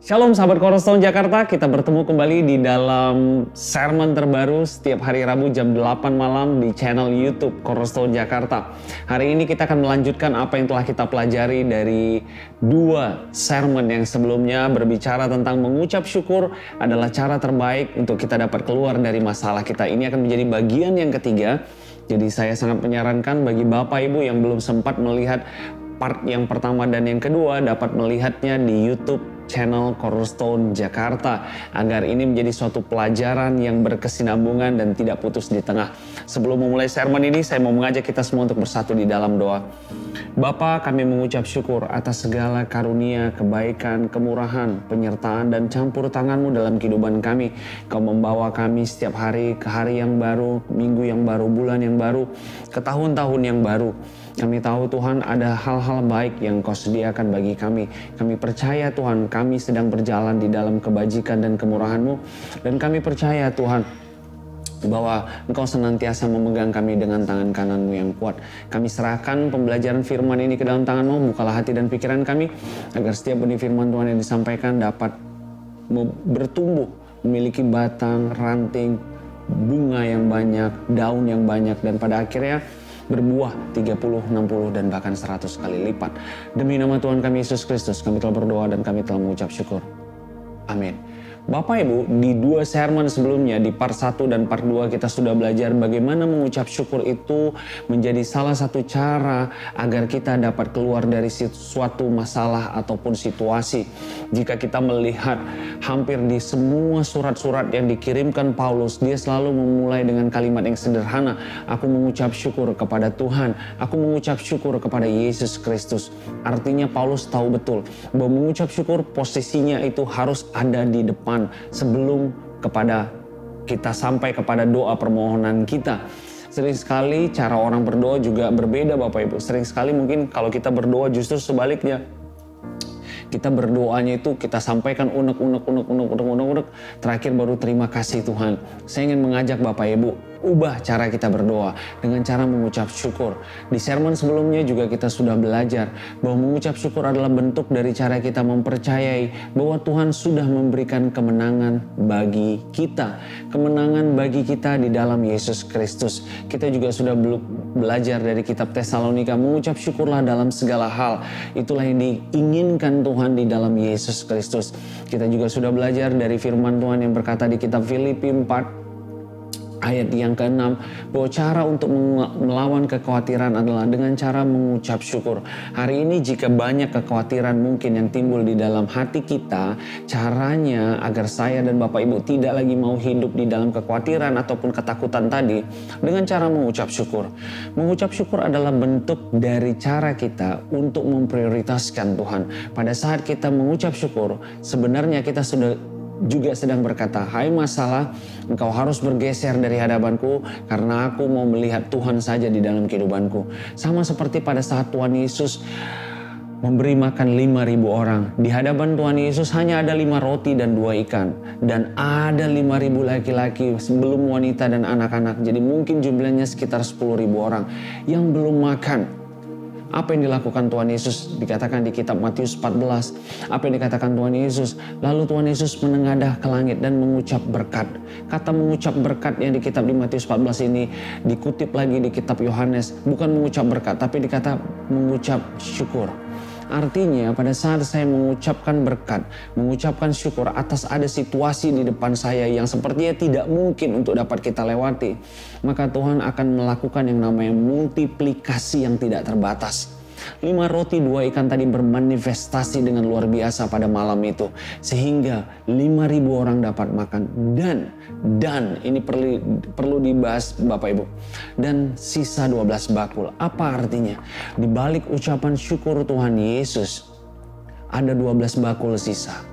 Shalom sahabat Cornerstone Jakarta, kita bertemu kembali di dalam sermon terbaru setiap hari Rabu jam 8 malam di channel YouTube Cornerstone Jakarta. Hari ini kita akan melanjutkan apa yang telah kita pelajari dari dua sermon yang sebelumnya, berbicara tentang mengucap syukur adalah cara terbaik untuk kita dapat keluar dari masalah kita. Ini akan menjadi bagian yang ketiga. Jadi saya sangat menyarankan bagi Bapak Ibu yang belum sempat melihat part yang pertama dan yang kedua dapat melihatnya di YouTube channel Cornerstone Jakarta agar ini menjadi suatu pelajaran yang berkesinambungan dan tidak putus di tengah. Sebelum memulai sermon ini, saya mau mengajak kita semua untuk bersatu di dalam doa. Bapa, kami mengucap syukur atas segala karunia, kebaikan, kemurahan, penyertaan dan campur tangan-Mu dalam kehidupan kami. Kau membawa kami setiap hari ke hari yang baru, minggu yang baru, bulan yang baru, ke tahun-tahun yang baru. Kami tahu Tuhan ada hal-hal baik yang Kau sediakan bagi kami. Kami percaya Tuhan kami sedang berjalan di dalam kebajikan dan kemurahan-Mu. Dan kami percaya Tuhan bahwa Engkau senantiasa memegang kami dengan tangan kanan-Mu yang kuat. Kami serahkan pembelajaran firman ini ke dalam tangan-Mu. Bukalah hati dan pikiran kami agar setiap benih firman Tuhan yang disampaikan dapat bertumbuh, memiliki batang, ranting, bunga yang banyak, daun yang banyak, dan pada akhirnya berbuah 30, 60, dan bahkan 100 kali lipat. Demi nama Tuhan kami Yesus Kristus, kami telah berdoa dan kami telah mengucap syukur. Amin. Bapak Ibu, di dua sermon sebelumnya, di part 1 dan part 2 kita sudah belajar bagaimana mengucap syukur itu menjadi salah satu cara agar kita dapat keluar dari suatu masalah ataupun situasi. Jika kita melihat hampir di semua surat-surat yang dikirimkan Paulus, dia selalu memulai dengan kalimat yang sederhana. Aku mengucap syukur kepada Tuhan, aku mengucap syukur kepada Yesus Kristus. Artinya Paulus tahu betul bahwa mengucap syukur posisinya itu harus ada di depan sebelum kita sampai kepada doa permohonan kita. Sering sekali cara orang berdoa juga berbeda Bapak Ibu. Sering sekali mungkin kalau kita berdoa justru sebaliknya. Kita berdoanya itu kita sampaikan unek, terakhir baru terima kasih Tuhan. Saya ingin mengajak Bapak Ibu, ubah cara kita berdoa dengan cara mengucap syukur. Di sermon sebelumnya juga kita sudah belajar bahwa mengucap syukur adalah bentuk dari cara kita mempercayai bahwa Tuhan sudah memberikan kemenangan bagi kita. Kemenangan bagi kita di dalam Yesus Kristus. Kita juga sudah belajar dari kitab Tesalonika, mengucap syukurlah dalam segala hal. Itulah yang diinginkan Tuhan di dalam Yesus Kristus. Kita juga sudah belajar dari firman Tuhan yang berkata di kitab Filipi 4 ayat yang ke-6 bahwa cara untuk melawan kekhawatiran adalah dengan cara mengucap syukur. Hari ini jika banyak kekhawatiran mungkin yang timbul di dalam hati kita, caranya agar saya dan Bapak Ibu tidak lagi mau hidup di dalam kekhawatiran ataupun ketakutan tadi dengan cara mengucap syukur. Mengucap syukur adalah bentuk dari cara kita untuk memprioritaskan Tuhan. Pada saat kita mengucap syukur, sebenarnya kita juga sedang berkata, hai masalah, engkau harus bergeser dari hadapanku karena aku mau melihat Tuhan saja di dalam kehidupanku. Sama seperti pada saat Tuhan Yesus memberi makan 5.000 orang. Di hadapan Tuhan Yesus hanya ada 5 roti dan 2 ikan. Dan ada 5.000 laki-laki sebelum wanita dan anak-anak. Jadi mungkin jumlahnya sekitar 10.000 orang yang belum makan. Apa yang dilakukan Tuhan Yesus dikatakan di kitab Matius 14. Apa yang dikatakan Tuhan Yesus? Lalu Tuhan Yesus menengadah ke langit dan mengucap berkat. Kata mengucap berkat yang di kitab di Matius 14 ini dikutip lagi di kitab Yohanes. Bukan mengucap berkat, tapi dikata mengucap syukur. Artinya pada saat saya mengucapkan berkat, mengucapkan syukur atas ada situasi di depan saya yang sepertinya tidak mungkin untuk dapat kita lewati, maka Tuhan akan melakukan yang namanya multiplikasi yang tidak terbatas. 5 roti 2 ikan tadi bermanifestasi dengan luar biasa pada malam itu. Sehingga 5.000 orang dapat makan. Dan ini perlu dibahas Bapak Ibu. Dan sisa 12 bakul. Apa artinya? Di balik ucapan syukur Tuhan Yesus, ada 12 bakul sisa.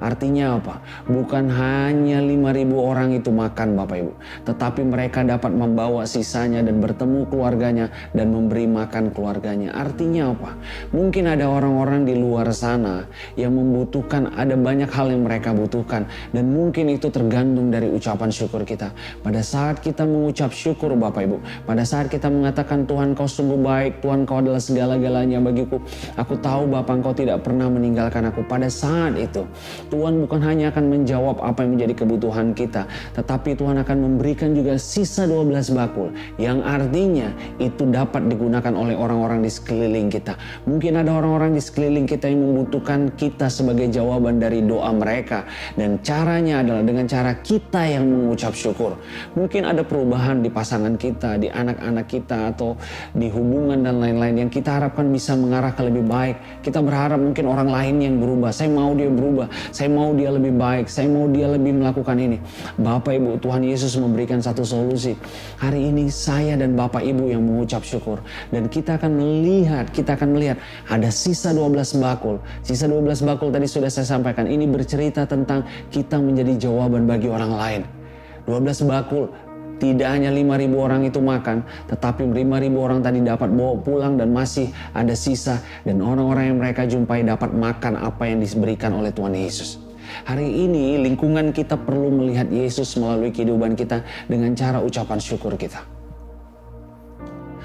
Artinya apa? Bukan hanya 5.000 orang itu makan Bapak Ibu. Tetapi mereka dapat membawa sisanya dan bertemu keluarganya dan memberi makan keluarganya. Artinya apa? Mungkin ada orang-orang di luar sana yang membutuhkan, ada banyak hal yang mereka butuhkan. Dan mungkin itu tergantung dari ucapan syukur kita. Pada saat kita mengucap syukur Bapak Ibu. Pada saat kita mengatakan Tuhan Kau sungguh baik, Tuhan Kau adalah segala-galanya bagiku. Aku tahu Bapa Engkau tidak pernah meninggalkan aku. Pada saat itu Tuhan bukan hanya akan menjawab apa yang menjadi kebutuhan kita, tetapi Tuhan akan memberikan juga sisa 12 bakul, yang artinya itu dapat digunakan oleh orang-orang di sekeliling kita. Mungkin ada orang-orang di sekeliling kita yang membutuhkan kita sebagai jawaban dari doa mereka, dan caranya adalah dengan cara kita yang mengucap syukur. Mungkin ada perubahan di pasangan kita, di anak-anak kita, atau di hubungan dan lain-lain yang kita harapkan bisa mengarah ke lebih baik. Kita berharap mungkin orang lain yang berubah. Saya mau dia berubah, saya mau dia lebih baik, saya mau dia lebih melakukan ini. Bapak Ibu, Tuhan Yesus memberikan satu solusi. Hari ini saya dan Bapak Ibu yang mengucap syukur, dan kita akan melihat ada sisa 12 bakul. Sisa 12 bakul tadi sudah saya sampaikan, ini bercerita tentang kita menjadi jawaban bagi orang lain. 12 bakul, tidak hanya 5.000 orang itu makan, tetapi 5.000 orang tadi dapat bawa pulang dan masih ada sisa, dan orang-orang yang mereka jumpai dapat makan apa yang diberikan oleh Tuhan Yesus. Hari ini lingkungan kita perlu melihat Yesus melalui kehidupan kita dengan cara ucapan syukur kita.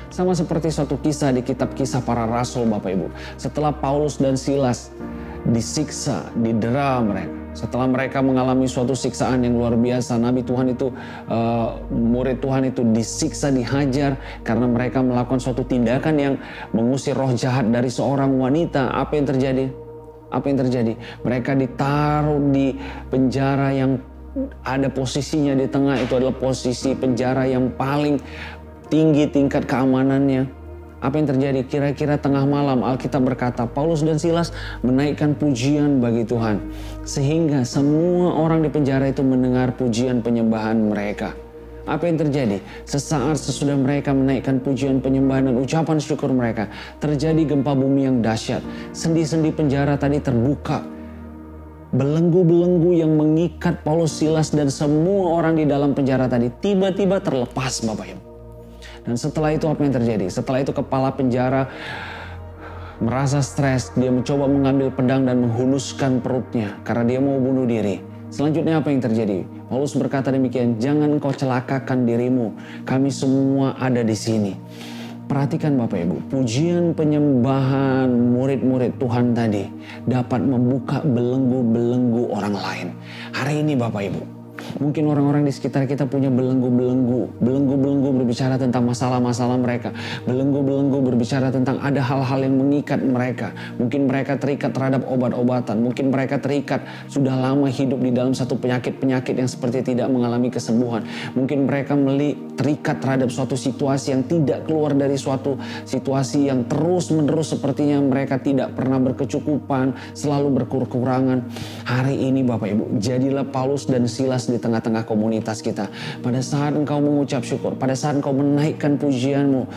Sama seperti suatu kisah di kitab Kisah Para Rasul, Bapak Ibu. Setelah Paulus dan Silas disiksa, didera mereka, setelah mereka mengalami suatu siksaan yang luar biasa, nabi Tuhan itu, murid Tuhan itu disiksa, dihajar karena mereka melakukan suatu tindakan yang mengusir roh jahat dari seorang wanita. Apa yang terjadi? Mereka ditaruh di penjara yang ada posisinya di tengah, itu adalah posisi penjara yang paling tinggi tingkat keamanannya. Apa yang terjadi? Kira-kira tengah malam Alkitab berkata Paulus dan Silas menaikkan pujian bagi Tuhan, sehingga semua orang di penjara itu mendengar pujian penyembahan mereka. Apa yang terjadi? Sesaat sesudah mereka menaikkan pujian penyembahan dan ucapan syukur mereka, terjadi gempa bumi yang dahsyat. Sendi-sendi penjara tadi terbuka. Belenggu-belenggu yang mengikat Paulus, Silas dan semua orang di dalam penjara tadi tiba-tiba terlepas, Bapak Ibu. Dan setelah itu apa yang terjadi? Setelah itu kepala penjara merasa stres. Dia mencoba mengambil pedang dan menghunuskan perutnya karena dia mau bunuh diri. Selanjutnya apa yang terjadi? Paulus berkata demikian, "Jangan kau celakakan dirimu. Kami semua ada di sini." Perhatikan Bapak Ibu, pujian penyembahan murid-murid Tuhan tadi dapat membuka belenggu-belenggu orang lain. Hari ini Bapak Ibu, mungkin orang-orang di sekitar kita punya belenggu-belenggu berbicara tentang masalah-masalah mereka. Belenggu-belenggu berbicara tentang ada hal-hal yang mengikat mereka. Mungkin mereka terikat terhadap obat-obatan. Mungkin mereka terikat sudah lama hidup di dalam satu penyakit-penyakit yang seperti tidak mengalami kesembuhan. Mungkin mereka terikat terhadap suatu situasi yang tidak keluar dari suatu situasi yang terus-menerus sepertinya mereka tidak pernah berkecukupan, selalu berkekurangan. Hari ini Bapak Ibu, jadilah Paulus dan Silas di tengah-tengah komunitas kita. Pada saat engkau mengucap syukur, pada saat engkau menaikkan pujianmu,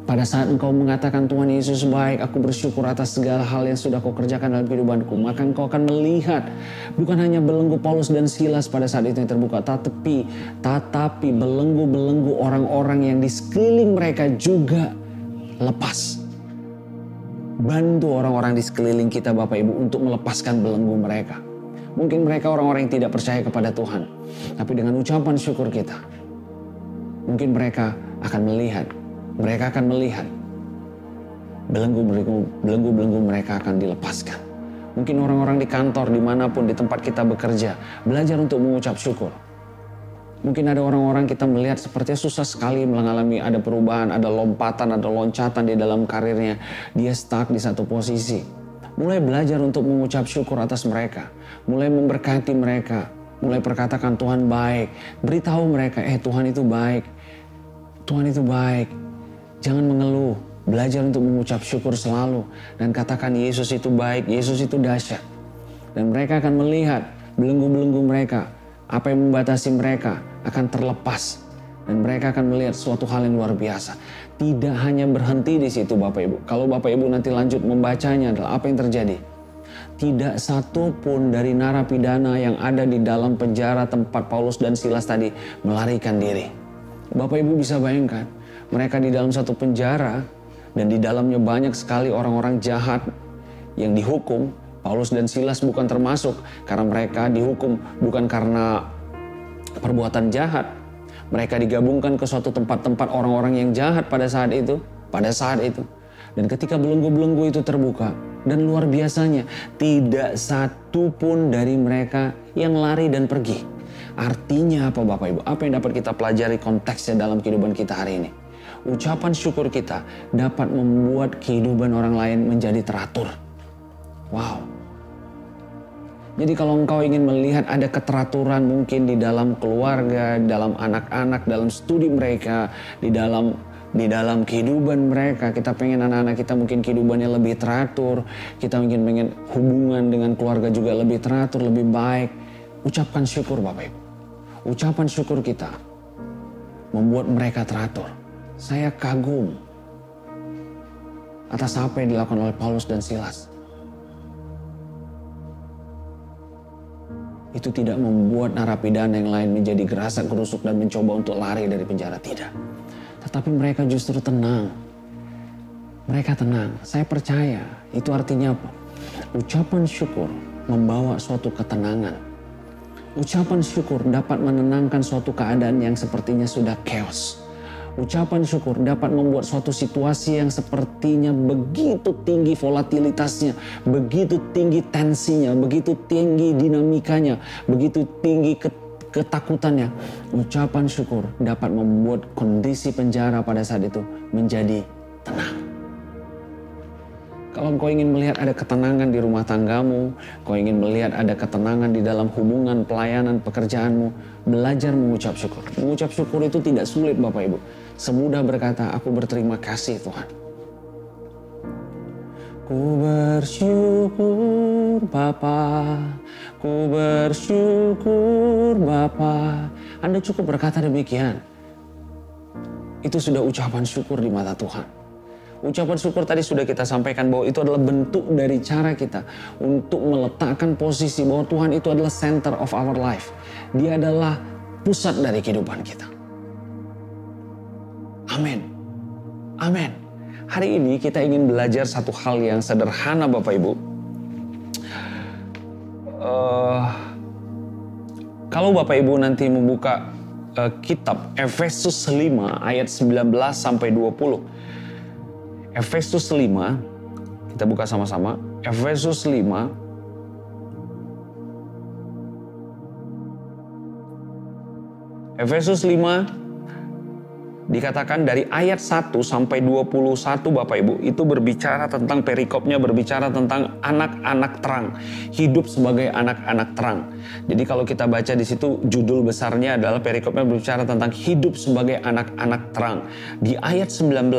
pada saat engkau mengatakan Tuhan Yesus baik, aku bersyukur atas segala hal yang sudah kau kerjakan dalam kehidupanku, maka engkau akan melihat bukan hanya belenggu Paulus dan Silas pada saat itu yang terbuka, tetapi belenggu-belenggu orang-orang yang di sekeliling mereka juga lepas. Bantu orang-orang di sekeliling kita Bapak Ibu untuk melepaskan belenggu mereka. Mungkin mereka orang-orang yang tidak percaya kepada Tuhan. Tapi dengan ucapan syukur kita, mungkin mereka akan melihat belenggu-belenggu mereka akan dilepaskan. Mungkin orang-orang di kantor, dimanapun, di tempat kita bekerja, belajar untuk mengucap syukur. Mungkin ada orang-orang kita melihat sepertinya susah sekali mengalami ada perubahan, ada lompatan, ada loncatan di dalam karirnya. Dia stuck di satu posisi. Mulai belajar untuk mengucap syukur atas mereka. Mulai memberkati mereka. Mulai perkatakan Tuhan baik. Beritahu mereka, Tuhan itu baik. Tuhan itu baik. Jangan mengeluh. Belajar untuk mengucap syukur selalu. Dan katakan Yesus itu baik, Yesus itu dahsyat. Dan mereka akan melihat belenggu-belenggu mereka. Apa yang membatasi mereka akan terlepas. Dan mereka akan melihat suatu hal yang luar biasa. Tidak hanya berhenti di situ Bapak Ibu. Kalau Bapak Ibu nanti lanjut membacanya adalah apa yang terjadi. Tidak satu pun dari narapidana yang ada di dalam penjara tempat Paulus dan Silas tadi melarikan diri. Bapak Ibu bisa bayangkan. Mereka di dalam satu penjara dan di dalamnya banyak sekali orang-orang jahat yang dihukum. Paulus dan Silas bukan termasuk karena mereka dihukum bukan karena perbuatan jahat. Mereka digabungkan ke suatu tempat-tempat orang-orang yang jahat pada saat itu. Dan ketika belenggu-belenggu itu terbuka, Dan luar biasanya, tidak satu pun dari mereka yang lari dan pergi. Artinya apa Bapak Ibu? Apa yang dapat kita pelajari konteksnya dalam kehidupan kita hari ini? Ucapan syukur kita dapat membuat kehidupan orang lain menjadi teratur. Wow. Jadi kalau engkau ingin melihat ada keteraturan mungkin di dalam keluarga, dalam anak-anak, dalam studi mereka, di dalam kehidupan mereka, kita pengen anak-anak kita mungkin kehidupannya lebih teratur, kita mungkin pengen hubungan dengan keluarga juga lebih teratur, lebih baik. Ucapkan syukur Bapak Ibu. Ucapan syukur kita membuat mereka teratur. Saya kagum atas apa yang dilakukan oleh Paulus dan Silas. Itu tidak membuat narapidana yang lain menjadi gerasak gerusuk dan mencoba untuk lari dari penjara, tidak. Tetapi mereka justru tenang. Mereka tenang. Saya percaya itu artinya apa? Ucapan syukur membawa suatu ketenangan. Ucapan syukur dapat menenangkan suatu keadaan yang sepertinya sudah chaos. Ucapan syukur dapat membuat suatu situasi yang sepertinya begitu tinggi volatilitasnya, begitu tinggi tensinya, begitu tinggi dinamikanya, begitu tinggi ketakutannya. Ucapan syukur dapat membuat kondisi penjara pada saat itu menjadi tenang. Kalau kau ingin melihat ada ketenangan di rumah tanggamu, kau ingin melihat ada ketenangan di dalam hubungan, pelayanan, pekerjaanmu, belajar mengucap syukur. Mengucap syukur itu tidak sulit Bapak Ibu. Semudah berkata, aku berterima kasih Tuhan. Ku bersyukur Bapa, ku bersyukur Bapa. Anda cukup berkata demikian. Itu sudah ucapan syukur di mata Tuhan. Ucapan syukur tadi sudah kita sampaikan bahwa itu adalah bentuk dari cara kita untuk meletakkan posisi bahwa Tuhan itu adalah center of our life. Dia adalah pusat dari kehidupan kita. Amin. Amin. Hari ini kita ingin belajar satu hal yang sederhana Bapak Ibu. Kalau Bapak Ibu nanti membuka kitab Efesus 5 ayat 19 sampai 20. Efesus 5, kita buka sama-sama. Efesus 5 dikatakan dari ayat 1 sampai 21 Bapak Ibu, itu berbicara tentang perikopnya, berbicara tentang anak-anak terang, hidup sebagai anak-anak terang. Jadi kalau kita baca di situ judul besarnya adalah perikopnya berbicara tentang hidup sebagai anak-anak terang. Di ayat 19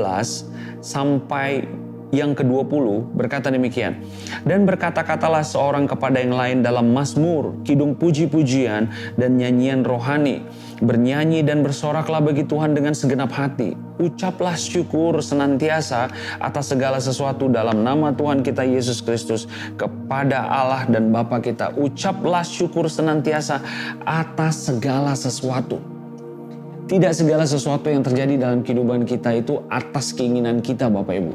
sampai yang ke-20 berkata demikian. Dan berkata-katalah seorang kepada yang lain dalam mazmur, kidung puji-pujian dan nyanyian rohani. Bernyanyi dan bersoraklah bagi Tuhan dengan segenap hati. Ucaplah syukur senantiasa atas segala sesuatu dalam nama Tuhan kita Yesus Kristus kepada Allah dan Bapa kita. Ucaplah syukur senantiasa atas segala sesuatu. Tidak segala sesuatu yang terjadi dalam kehidupan kita itu atas keinginan kita Bapak Ibu.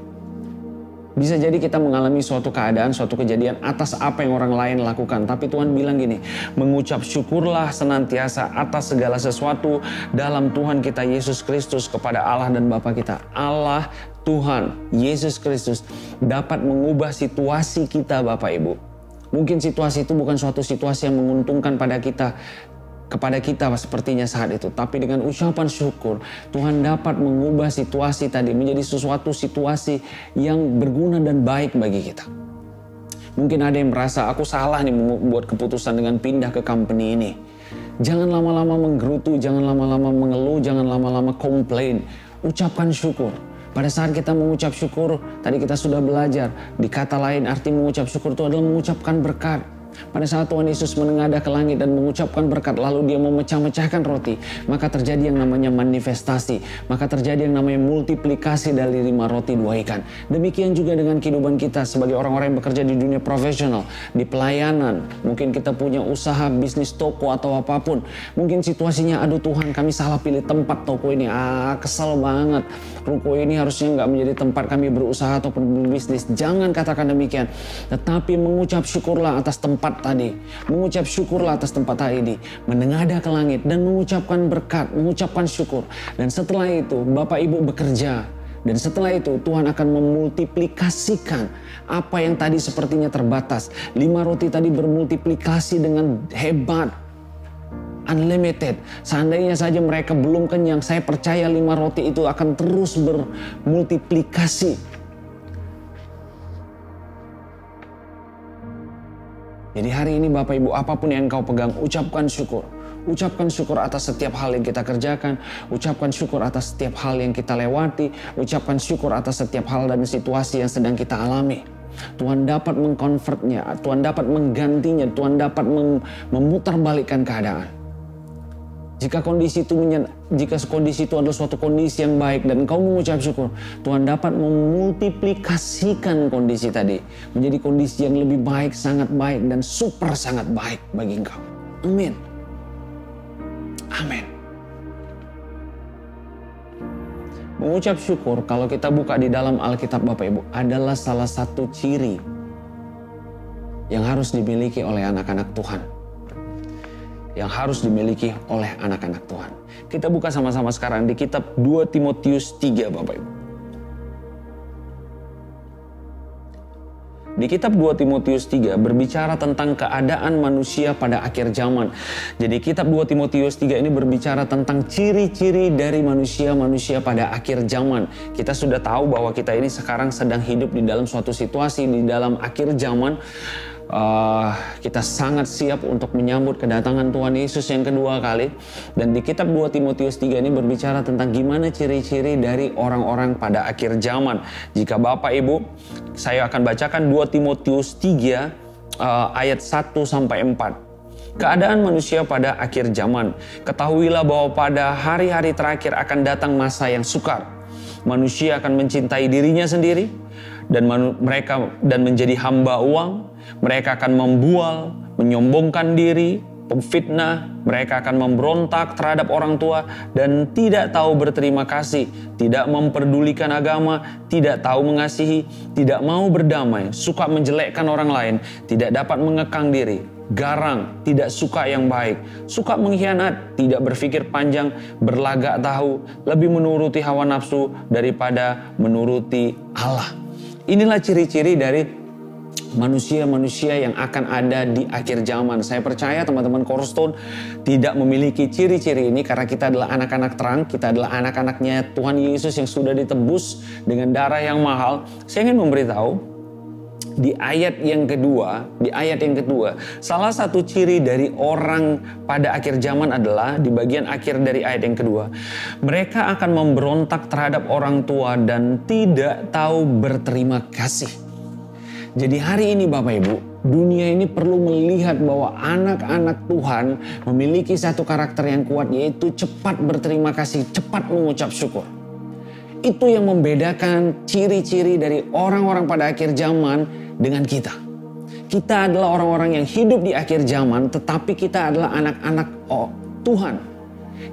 Bisa jadi kita mengalami suatu keadaan, suatu kejadian atas apa yang orang lain lakukan. Tapi Tuhan bilang gini, mengucap syukurlah senantiasa atas segala sesuatu dalam Tuhan kita Yesus Kristus kepada Allah dan Bapa kita. Allah, Tuhan, Yesus Kristus dapat mengubah situasi kita Bapak Ibu. Mungkin situasi itu bukan suatu situasi yang menguntungkan kepada kita sepertinya saat itu. Tapi dengan ucapan syukur, Tuhan dapat mengubah situasi tadi menjadi sesuatu situasi yang berguna dan baik bagi kita. Mungkin ada yang merasa aku salah nih membuat keputusan dengan pindah ke company ini. Jangan lama-lama menggerutu, jangan lama-lama mengeluh, jangan lama-lama komplain. Ucapkan syukur. Pada saat kita mengucap syukur, tadi kita sudah belajar. Di kata lain arti mengucap syukur itu adalah mengucapkan berkat. Pada saat Tuhan Yesus menengadah ke langit dan mengucapkan berkat, lalu dia memecah-mecahkan roti, maka terjadi yang namanya manifestasi, maka terjadi yang namanya multiplikasi dari 5 roti 2 ikan. Demikian juga dengan kehidupan kita sebagai orang-orang yang bekerja di dunia profesional, di pelayanan. Mungkin kita punya usaha, bisnis toko atau apapun. Mungkin situasinya, aduh Tuhan kami salah pilih tempat toko ini, kesel banget. Ruko ini harusnya nggak menjadi tempat kami berusaha ataupun berbisnis. Jangan katakan demikian, tetapi mengucap syukurlah atas tempat tadi, mengucap syukurlah atas tempat tadi, menengadah ke langit dan mengucapkan berkat, mengucapkan syukur. Dan setelah itu Bapak Ibu bekerja, Dan setelah itu Tuhan akan memultiplikasikan apa yang tadi sepertinya terbatas. 5 roti tadi bermultiplikasi dengan hebat. Unlimited. Seandainya saja mereka belum kenyang, saya percaya 5 roti itu akan terus bermultiplikasi. Jadi hari ini Bapak Ibu, apapun yang engkau pegang, ucapkan syukur. Ucapkan syukur atas setiap hal yang kita kerjakan. Ucapkan syukur atas setiap hal yang kita lewati. Ucapkan syukur atas setiap hal dan situasi yang sedang kita alami. Tuhan dapat mengkonvertnya, Tuhan dapat menggantinya, Tuhan dapat memutarbalikkan keadaan. Jika kondisi itu adalah suatu kondisi yang baik dan engkau mengucap syukur, Tuhan dapat memultiplikasikan kondisi tadi menjadi kondisi yang lebih baik, sangat baik dan super sangat baik bagi engkau. Amin. Amin. Mengucap syukur kalau kita buka di dalam Alkitab Bapak Ibu adalah salah satu ciri yang harus dimiliki oleh anak-anak Tuhan. Yang harus dimiliki oleh anak-anak Tuhan. Kita buka sama-sama sekarang di kitab 2 Timotius 3 Bapak Ibu. Di kitab 2 Timotius 3 berbicara tentang keadaan manusia pada akhir zaman. Jadi kitab 2 Timotius 3 ini berbicara tentang ciri-ciri dari manusia-manusia pada akhir zaman. Kita sudah tahu bahwa kita ini sekarang sedang hidup di dalam suatu situasi di dalam akhir zaman. Kita sangat siap untuk menyambut kedatangan Tuhan Yesus yang kedua kali. Dan di kitab 2 Timotius 3 ini berbicara tentang gimana ciri-ciri dari orang-orang pada akhir zaman. Jika Bapak Ibu, saya akan bacakan 2 Timotius 3 ayat 1-4. Keadaan manusia pada akhir zaman. Ketahuilah bahwa pada hari-hari terakhir akan datang masa yang sukar. Manusia akan mencintai dirinya sendiri dan menjadi hamba uang. Mereka akan membual, menyombongkan diri, pemfitnah. Mereka akan memberontak terhadap orang tua dan tidak tahu berterima kasih, tidak memperdulikan agama, tidak tahu mengasihi, tidak mau berdamai, suka menjelekkan orang lain, tidak dapat mengekang diri, garang, tidak suka yang baik, suka mengkhianat, tidak berpikir panjang, berlagak tahu, lebih menuruti hawa nafsu daripada menuruti Allah. Inilah ciri-ciri dari manusia-manusia yang akan ada di akhir zaman. Saya percaya teman-teman Cornerstone tidak memiliki ciri-ciri ini karena kita adalah anak-anak terang, kita adalah anak-anaknya Tuhan Yesus yang sudah ditebus dengan darah yang mahal. Saya ingin memberitahu di ayat yang kedua, salah satu ciri dari orang pada akhir zaman adalah di bagian akhir dari ayat yang kedua, mereka akan memberontak terhadap orang tua dan tidak tahu berterima kasih. Jadi hari ini Bapak Ibu, dunia ini perlu melihat bahwa anak-anak Tuhan memiliki satu karakter yang kuat, yaitu cepat berterima kasih, cepat mengucap syukur. Itu yang membedakan ciri-ciri dari orang-orang pada akhir zaman dengan kita. Kita adalah orang-orang yang hidup di akhir zaman, tetapi kita adalah anak-anak Tuhan.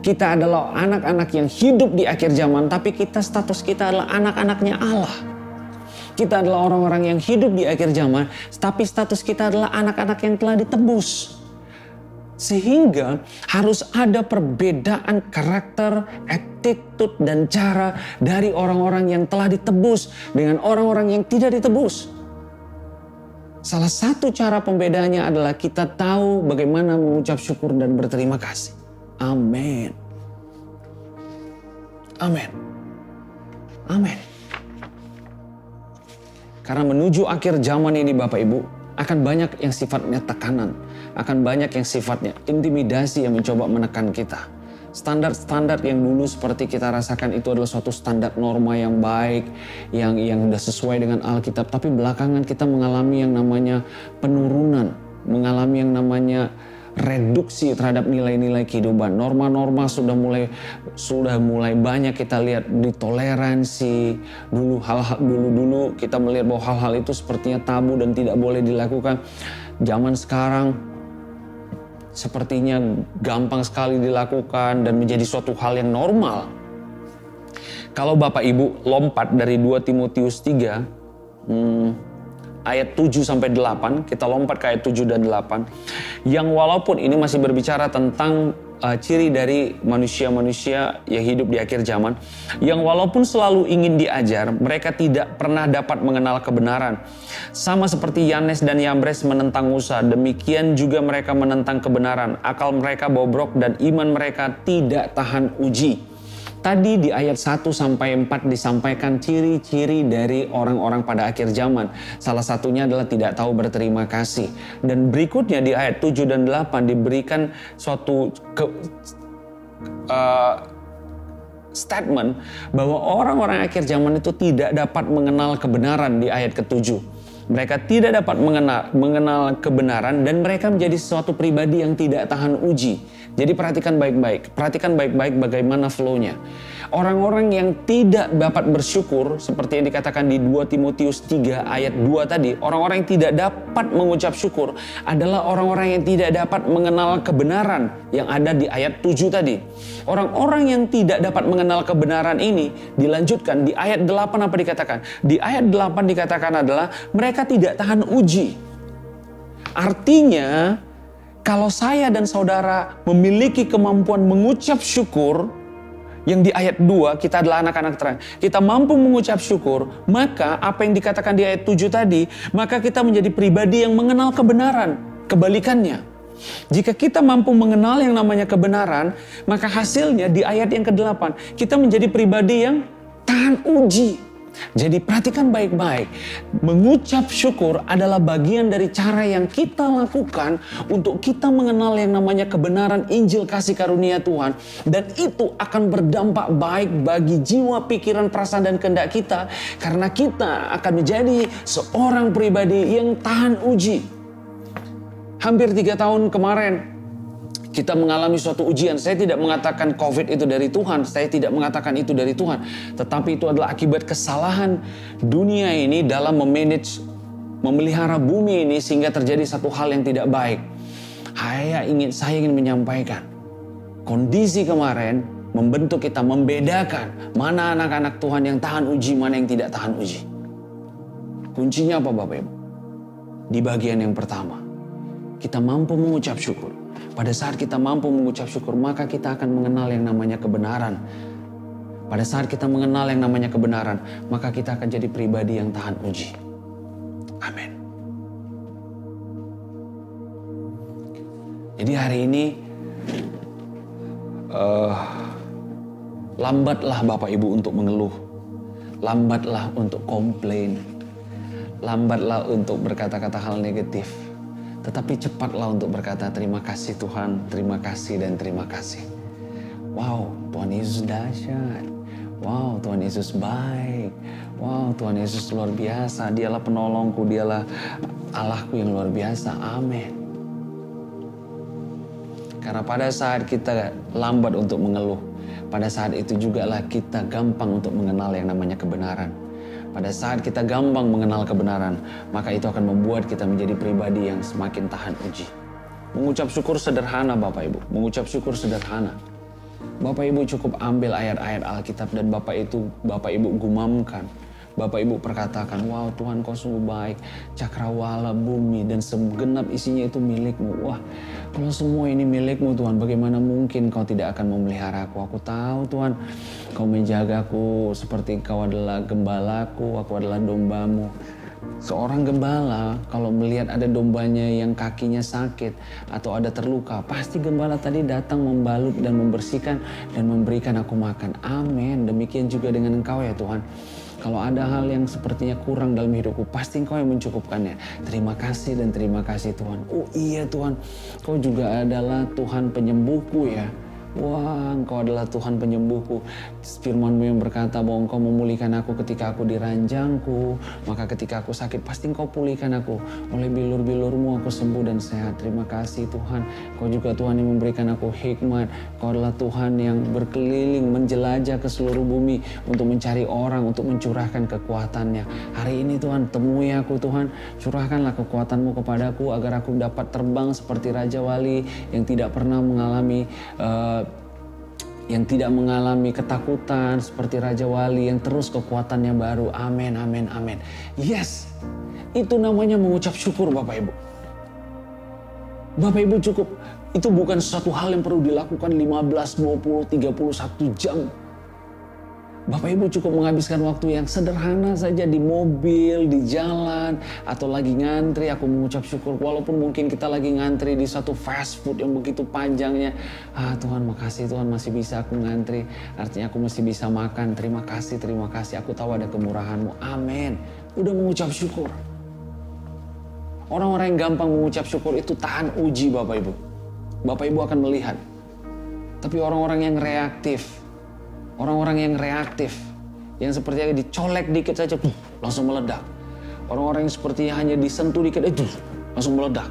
Kita adalah anak-anak yang hidup di akhir zaman, tapi status kita adalah anak-anaknya Allah. Kita adalah orang-orang yang hidup di akhir zaman, tapi status kita adalah anak-anak yang telah ditebus. Sehingga harus ada perbedaan karakter, attitude, dan cara dari orang-orang yang telah ditebus dengan orang-orang yang tidak ditebus. Salah satu cara pembedanya adalah kita tahu bagaimana mengucap syukur dan berterima kasih. Amin. Amin. Amin. Karena menuju akhir zaman ini Bapak Ibu, akan banyak yang sifatnya tekanan, akan banyak yang sifatnya intimidasi yang mencoba menekan kita. Standar-standar yang dulu seperti kita rasakan itu adalah suatu standar norma yang baik, yang sudah sesuai dengan Alkitab. Tapi belakangan kita mengalami yang namanya penurunan, mengalami yang namanya reduksi terhadap nilai-nilai kehidupan. Norma-norma sudah mulai banyak kita lihat ditoleransi. Dulu kita melihat bahwa hal-hal itu sepertinya tabu dan tidak boleh dilakukan. Zaman sekarang sepertinya gampang sekali dilakukan dan menjadi suatu hal yang normal. Kalau Bapak Ibu lompat dari 2 Timotius 3 ayat 7-8, kita lompat ke ayat 7 dan 8. Yang walaupun ini masih berbicara tentang ciri dari manusia-manusia yang hidup di akhir zaman, yang walaupun selalu ingin diajar, mereka tidak pernah dapat mengenal kebenaran. Sama seperti Yanes dan Yambres menentang Musa, demikian juga mereka menentang kebenaran. Akal mereka bobrok dan iman mereka tidak tahan uji. Tadi di ayat 1-4 disampaikan ciri-ciri dari orang-orang pada akhir zaman. Salah satunya adalah tidak tahu berterima kasih. Dan berikutnya di ayat 7 dan 8 diberikan suatu statement bahwa orang-orang akhir zaman itu tidak dapat mengenal kebenaran di ayat ke-7. Mereka tidak dapat mengenal kebenaran dan mereka menjadi sesuatu pribadi yang tidak tahan uji. Jadi perhatikan baik-baik bagaimana flow-nya. Orang-orang yang tidak dapat bersyukur, seperti yang dikatakan di 2 Timotius 3 ayat 2 tadi, orang-orang yang tidak dapat mengucap syukur adalah orang-orang yang tidak dapat mengenal kebenaran yang ada di ayat 7 tadi. Orang-orang yang tidak dapat mengenal kebenaran ini dilanjutkan di ayat 8 apa dikatakan? Di ayat 8 dikatakan adalah mereka tidak tahan uji. Artinya, kalau saya dan saudara memiliki kemampuan mengucap syukur, yang di ayat 2 kita adalah anak-anak terang, kita mampu mengucap syukur, maka apa yang dikatakan di ayat 7 tadi, maka kita menjadi pribadi yang mengenal kebenaran. Kebalikannya, jika kita mampu mengenal yang namanya kebenaran, maka hasilnya di ayat yang ke-8, kita menjadi pribadi yang tahan uji. Jadi perhatikan baik-baik, mengucap syukur adalah bagian dari cara yang kita lakukan untuk kita mengenal yang namanya kebenaran Injil kasih karunia Tuhan. Dan itu akan berdampak baik bagi jiwa, pikiran, perasaan, dan kehendak kita. Karena kita akan menjadi seorang pribadi yang tahan uji. Hampir 3 tahun kemarin, kita mengalami suatu ujian. Saya tidak mengatakan COVID itu dari Tuhan. Saya tidak mengatakan itu dari Tuhan. Tetapi itu adalah akibat kesalahan dunia ini dalam memelihara bumi ini sehingga terjadi satu hal yang tidak baik. Saya ingin menyampaikan. Kondisi kemarin membentuk kita, membedakan mana anak-anak Tuhan yang tahan uji, mana yang tidak tahan uji. Kuncinya apa Bapak Ibu? Di bagian yang pertama, kita mampu mengucap syukur. Pada saat kita mampu mengucap syukur, maka kita akan mengenal yang namanya kebenaran. Pada saat kita mengenal yang namanya kebenaran, maka kita akan jadi pribadi yang tahan uji. Amin. Jadi hari ini, lambatlah Bapak Ibu untuk mengeluh. Lambatlah untuk komplain. Lambatlah untuk berkata-kata hal negatif. Tetapi cepatlah untuk berkata terima kasih Tuhan, terima kasih dan terima kasih. Wow, Tuhan Yesus dahsyat. Wow, Tuhan Yesus baik. Wow, Tuhan Yesus luar biasa. Dialah penolongku, dialah Allahku yang luar biasa. Amin. Karena pada saat kita lambat untuk mengeluh, pada saat itu jugalah kita gampang untuk mengenal yang namanya kebenaran. Pada saat kita gampang mengenal kebenaran, maka itu akan membuat kita menjadi pribadi yang semakin tahan uji. Mengucap syukur sederhana Bapak Ibu, mengucap syukur sederhana. Bapak Ibu cukup ambil ayat-ayat Alkitab dan Bapak Ibu gumamkan. Bapak Ibu perkatakan, wow Tuhan kau sungguh baik, cakrawala bumi dan segenap isinya itu milikmu. Wah, kalau semua ini milikmu Tuhan, bagaimana mungkin kau tidak akan memelihara aku? Aku tahu Tuhan, kau menjagaku seperti kau adalah gembalaku, aku adalah dombamu. Seorang gembala kalau melihat ada dombanya yang kakinya sakit atau ada terluka, pasti gembala tadi datang membalut dan membersihkan dan memberikan aku makan. Amin. Demikian juga dengan Engkau ya Tuhan. Kalau ada hal yang sepertinya kurang dalam hidupku, pasti Engkau yang mencukupkannya. Terima kasih dan terima kasih Tuhan. Oh iya Tuhan, Kau juga adalah Tuhan penyembuhku ya. Wah, Engkau adalah Tuhan penyembuhku. Firman-Mu yang berkata bahwa Engkau memulihkan aku ketika aku diranjangku. Maka ketika aku sakit, pasti Engkau pulihkan aku. Oleh bilur-bilur-Mu aku sembuh dan sehat. Terima kasih Tuhan. Engkau juga Tuhan yang memberikan aku hikmat. Engkau adalah Tuhan yang berkeliling, menjelajah ke seluruh bumi untuk mencari orang, untuk mencurahkan kekuatannya. Hari ini Tuhan, temui aku Tuhan. Curahkanlah kekuatan-Mu kepadaku agar aku dapat terbang seperti Raja Wali yang tidak pernah mengalami ketakutan seperti Raja Wali yang terus kekuatannya baru. Amin, amin, amin. Yes, itu namanya mengucap syukur Bapak Ibu. Bapak Ibu cukup Itu bukan sesuatu hal yang perlu dilakukan 15, 20, 31 jam. Bapak Ibu cukup menghabiskan waktu yang sederhana saja di mobil, di jalan, atau lagi ngantri. Aku mengucap syukur walaupun mungkin kita lagi ngantri di satu fast food yang begitu panjangnya. Tuhan makasih, Tuhan masih bisa aku ngantri. Artinya aku masih bisa makan. Terima kasih, terima kasih. Aku tahu ada kemurahan-Mu. Amin. Udah mengucap syukur. Orang-orang yang gampang mengucap syukur itu tahan uji Bapak Ibu. Bapak Ibu akan melihat. Tapi orang-orang yang reaktif, yang sepertinya dicolek dikit saja, langsung meledak. Orang-orang yang sepertinya hanya disentuh dikit, langsung meledak.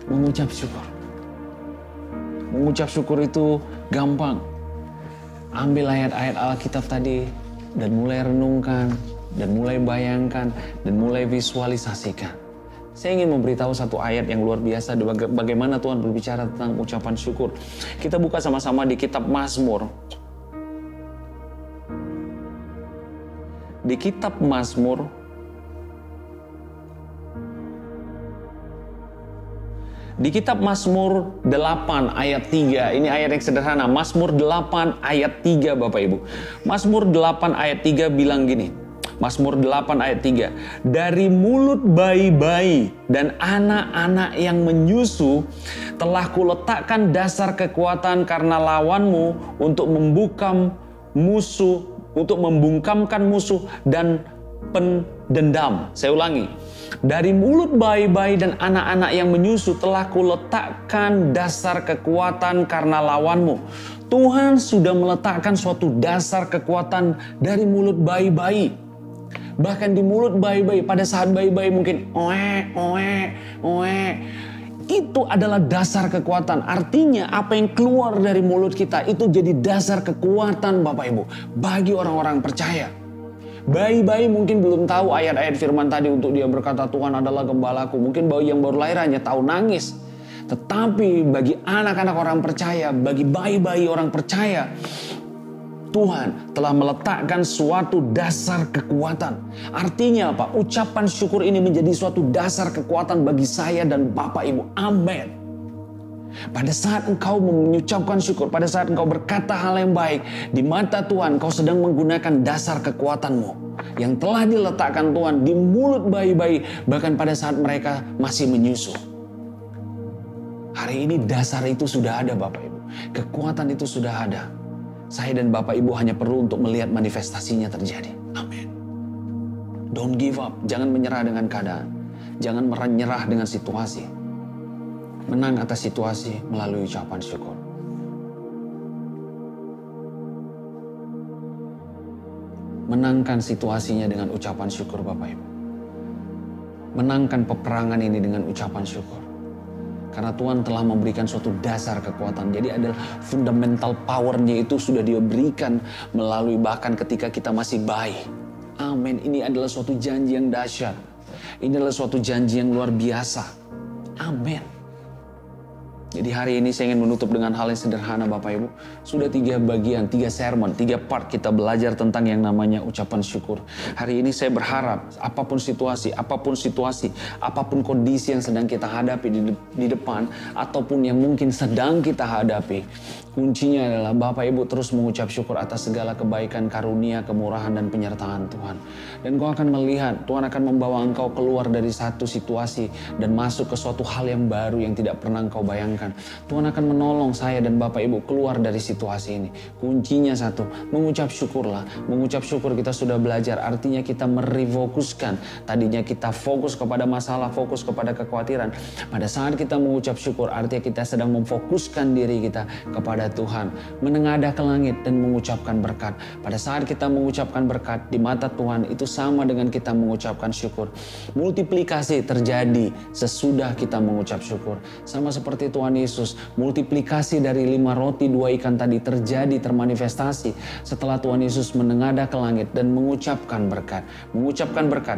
Mengucap syukur. Mengucap syukur itu gampang. Ambil ayat-ayat Alkitab tadi, dan mulai renungkan, dan mulai bayangkan, dan mulai visualisasikan. Saya ingin memberitahu satu ayat yang luar biasa, bagaimana Tuhan berbicara tentang ucapan syukur. Kita buka sama-sama di kitab Mazmur. Di kitab Mazmur, di kitab Mazmur 8 ayat 3, ini ayat yang sederhana. Mazmur 8 ayat 3 Bapak Ibu. Mazmur 8 ayat 3 bilang gini. Mazmur 8 ayat 3. Dari mulut bayi-bayi dan anak-anak yang menyusu telah kuletakkan dasar kekuatan karena lawanmu untuk membungkamkan musuh dan pendendam. Saya ulangi. Dari mulut bayi-bayi dan anak-anak yang menyusu telah kuletakkan dasar kekuatan karena lawanmu. Tuhan sudah meletakkan suatu dasar kekuatan dari mulut bayi-bayi. Bahkan di mulut bayi-bayi, pada saat bayi-bayi mungkin itu adalah dasar kekuatan. Artinya apa yang keluar dari mulut kita itu jadi dasar kekuatan Bapak Ibu bagi orang-orang percaya. Bayi-bayi mungkin belum tahu ayat-ayat firman tadi untuk dia berkata Tuhan adalah gembalaku. Mungkin bayi yang baru lahir hanya tahu nangis. Tetapi bagi anak-anak orang percaya, bagi bayi-bayi orang percaya, Tuhan telah meletakkan suatu dasar kekuatan. Artinya apa? Ucapan syukur ini menjadi suatu dasar kekuatan bagi saya dan Bapak Ibu. Amin. Pada saat engkau mengucapkan syukur, pada saat engkau berkata hal yang baik, di mata Tuhan engkau sedang menggunakan dasar kekuatanmu yang telah diletakkan Tuhan di mulut bayi-bayi, bahkan pada saat mereka masih menyusu. Hari ini dasar itu sudah ada Bapak Ibu. Kekuatan itu sudah ada. Saya dan Bapak Ibu hanya perlu untuk melihat manifestasinya terjadi. Amin. Don't give up. Jangan menyerah dengan keadaan. Jangan menyerah dengan situasi. Menang atas situasi melalui ucapan syukur. Menangkan situasinya dengan ucapan syukur Bapak Ibu. Menangkan peperangan ini dengan ucapan syukur. Karena Tuhan telah memberikan suatu dasar kekuatan. Jadi adalah fundamental powernya itu sudah diberikan melalui bahkan ketika kita masih bayi. Amin. Ini adalah suatu janji yang dahsyat. Ini adalah suatu janji yang luar biasa. Amin. Jadi hari ini saya ingin menutup dengan hal yang sederhana Bapak Ibu. Sudah 3 bagian, 3 sermon, 3 part kita belajar tentang yang namanya ucapan syukur. Hari ini saya berharap apapun situasi, apapun kondisi yang sedang kita hadapi di depan, ataupun yang mungkin sedang kita hadapi, kuncinya adalah Bapak Ibu terus mengucap syukur atas segala kebaikan, karunia, kemurahan, dan penyertaan Tuhan. Dan kau akan melihat Tuhan akan membawa engkau keluar dari satu situasi dan masuk ke suatu hal yang baru yang tidak pernah engkau bayangkan. Tuhan akan menolong saya dan Bapak Ibu keluar dari situasi ini. Kuncinya satu, mengucap syukurlah. Mengucap syukur kita sudah belajar, artinya kita merefokuskan. Tadinya kita fokus kepada masalah, fokus kepada kekhawatiran. Pada saat kita mengucap syukur, artinya kita sedang memfokuskan diri kita kepada Tuhan. Menengadah ke langit dan mengucapkan berkat. Pada saat kita mengucapkan berkat di mata Tuhan, itu sama dengan kita mengucapkan syukur. Multiplikasi terjadi sesudah kita mengucap syukur. Sama seperti Tuhan Yesus, multiplikasi dari 5 roti 2 ikan tadi termanifestasi setelah Tuhan Yesus menengadah ke langit dan mengucapkan berkat.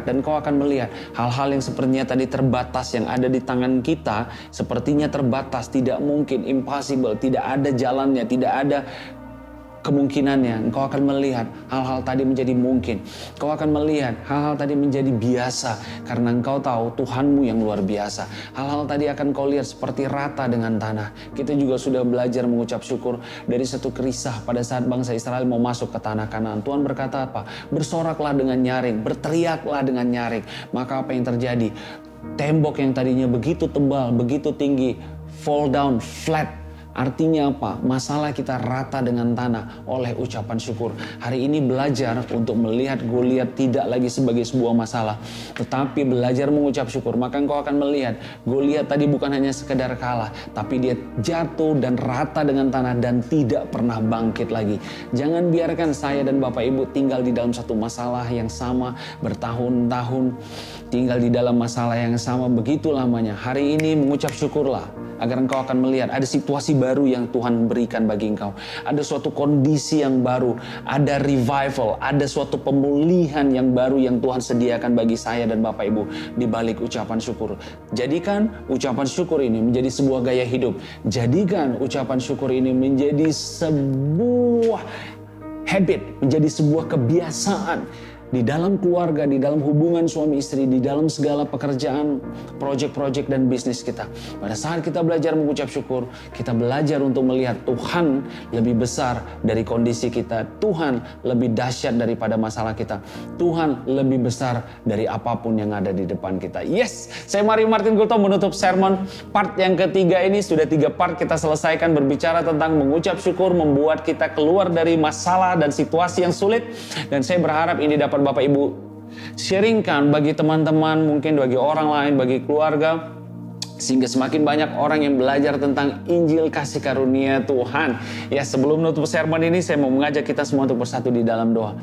Dan kau akan melihat hal-hal yang sepertinya tadi terbatas yang ada di tangan kita, sepertinya terbatas, tidak mungkin, impossible, tidak ada jalannya, tidak ada kemungkinannya. Engkau akan melihat hal-hal tadi menjadi mungkin. Engkau akan melihat hal-hal tadi menjadi biasa karena engkau tahu Tuhanmu yang luar biasa. Hal-hal tadi akan kau lihat seperti rata dengan tanah. Kita juga sudah belajar mengucap syukur dari satu kisah pada saat bangsa Israel mau masuk ke tanah Kanaan. Tuhan berkata apa? Bersoraklah dengan nyaring, berteriaklah dengan nyaring. Maka apa yang terjadi? Tembok yang tadinya begitu tebal, begitu tinggi, fall down flat. Artinya apa? Masalah kita rata dengan tanah oleh ucapan syukur. Hari ini belajar untuk melihat Goliat tidak lagi sebagai sebuah masalah, tetapi belajar mengucap syukur. Maka engkau akan melihat Goliat tadi bukan hanya sekedar kalah, tapi dia jatuh dan rata dengan tanah dan tidak pernah bangkit lagi. Jangan biarkan saya dan Bapak Ibu tinggal di dalam satu masalah yang sama bertahun-tahun, tinggal di dalam masalah yang sama begitu lamanya. Hari ini mengucap syukurlah, agar engkau akan melihat ada situasi baru yang Tuhan berikan bagi engkau. Ada suatu kondisi yang baru, ada revival, ada suatu pemulihan yang baru yang Tuhan sediakan bagi saya dan Bapak Ibu di balik ucapan syukur. Jadikan ucapan syukur ini menjadi sebuah gaya hidup. Jadikan ucapan syukur ini menjadi sebuah habit, menjadi sebuah kebiasaan. Di dalam keluarga, di dalam hubungan suami istri, di dalam segala pekerjaan, proyek-proyek dan bisnis kita. Pada saat kita belajar mengucap syukur, kita belajar untuk melihat Tuhan lebih besar dari kondisi kita. Tuhan lebih dahsyat daripada masalah kita. Tuhan lebih besar dari apapun yang ada di depan kita. Yes, saya Mario Martin Gulto menutup sermon part yang ketiga ini. Sudah 3 part kita selesaikan berbicara tentang mengucap syukur, membuat kita keluar dari masalah dan situasi yang sulit. Dan saya berharap ini dapat Bapak Ibu sharingkan bagi teman-teman, mungkin bagi orang lain, bagi keluarga, sehingga semakin banyak orang yang belajar tentang Injil kasih karunia Tuhan. Ya, sebelum menutup sermon ini saya mau mengajak kita semua untuk bersatu di dalam doa.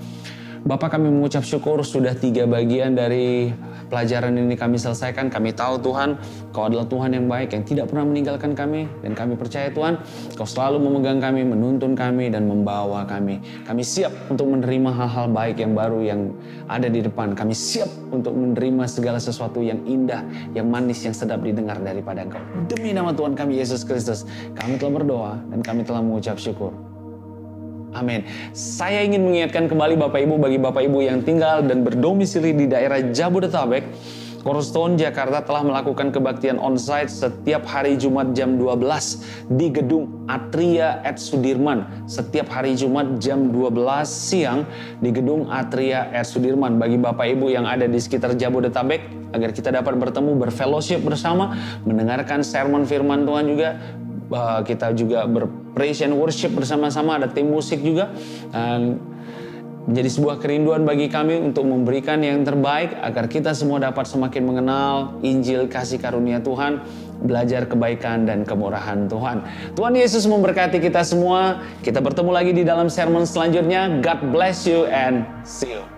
Bapa, kami mengucap syukur sudah 3 bagian dari pelajaran ini kami selesaikan. Kami tahu Tuhan, Kau adalah Tuhan yang baik yang tidak pernah meninggalkan kami. Dan kami percaya Tuhan, Kau selalu memegang kami, menuntun kami dan membawa kami. Kami siap untuk menerima hal-hal baik yang baru yang ada di depan. Kami siap untuk menerima segala sesuatu yang indah, yang manis, yang sedap didengar daripada Engkau. Demi nama Tuhan kami Yesus Kristus, kami telah berdoa dan kami telah mengucap syukur. Amin. Saya ingin mengingatkan kembali Bapak Ibu, bagi Bapak Ibu yang tinggal dan berdomisili di daerah Jabodetabek, Cornerstone Jakarta telah melakukan kebaktian onsite setiap hari Jumat jam 12 di gedung Atria at Sudirman. Setiap hari Jumat jam 12 siang di gedung Atria at Sudirman. Bagi Bapak Ibu yang ada di sekitar Jabodetabek, agar kita dapat bertemu, berfellowship bersama, mendengarkan sermon firman Tuhan juga. Kita juga praise and worship bersama-sama, ada tim musik juga. Menjadi sebuah kerinduan bagi kami untuk memberikan yang terbaik agar kita semua dapat semakin mengenal Injil kasih karunia Tuhan, belajar kebaikan dan kemurahan Tuhan. Tuhan Yesus memberkati kita semua. Kita bertemu lagi di dalam sermon selanjutnya. God bless you and see you.